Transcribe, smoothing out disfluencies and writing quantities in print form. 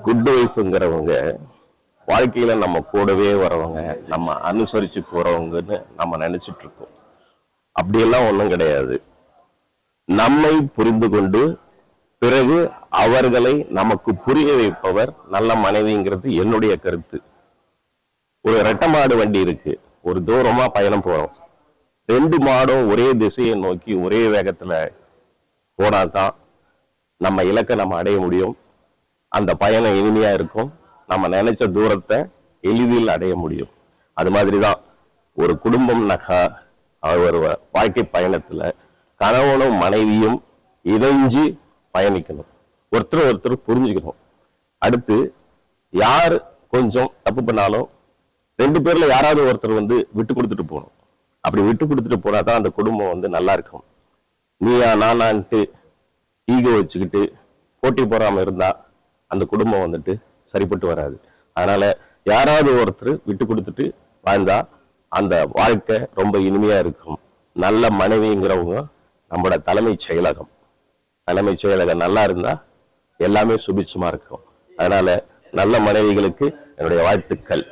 Good ஒய்ஃப்ங்கிறவங்க வாழ்க்கையில நம்ம கூடவே வரவங்க, நம்ம அனுசரிச்சு போறவங்கன்னு நம்ம நினைச்சிட்டு இருக்கோம். அப்படியெல்லாம் ஒண்ணும் கிடையாது. நம்மை புரிந்து கொண்டு பிறகு அவர்களை நமக்கு புரிய வைப்பவர் நல்ல மனைவிங்கிறது என்னுடைய கருத்து. ஒரு ரெட்டை மாடு வண்டி இருக்கு, ஒரு தூரமா பயணம் போறோம். ரெண்டு மாடும் ஒரே திசையை நோக்கி ஒரே வேகத்துல போனாதான் நம்ம இலக்கை நம்ம அடைய முடியும். அந்த பயணம் இனிமையா இருக்கும். நம்ம நினைச்ச தூரத்தை எளிதில் அடைய முடியும். அது மாதிரிதான் ஒரு குடும்பம்னாக்கா ஒரு வாழ்க்கை பயணத்துல கணவனும் மனைவியும் இணைஞ்சு பயணிக்கணும். ஒருத்தர் புரிஞ்சுக்கணும். அடுத்து யார் கொஞ்சம் தப்பு பண்ணாலும் ரெண்டு பேர்ல யாராவது ஒருத்தர் விட்டு கொடுத்துட்டு போகணும். அப்படி விட்டு கொடுத்துட்டு போனாதான் அந்த குடும்பம் நல்லா இருக்கும். நீயா நானான்ட்டு ஈகோ வச்சுக்கிட்டு போட்டி போறாம இருந்தா அந்த குடும்பம் சரிப்பட்டு வராது. அதனால யாராவது ஒருத்தர் விட்டு கொடுத்துட்டு வாழ்ந்தா அந்த வாழ்க்கை ரொம்ப இனிமையா இருக்கும். நல்ல மனைவிங்கிறவங்க நம்மளோட தலைமைச் செயலகம் நல்லா இருந்தா எல்லாமே சுபிட்சமா இருக்கும். அதனால நல்ல மனைவிகளுக்கு என்னுடைய வாழ்த்துக்கள்.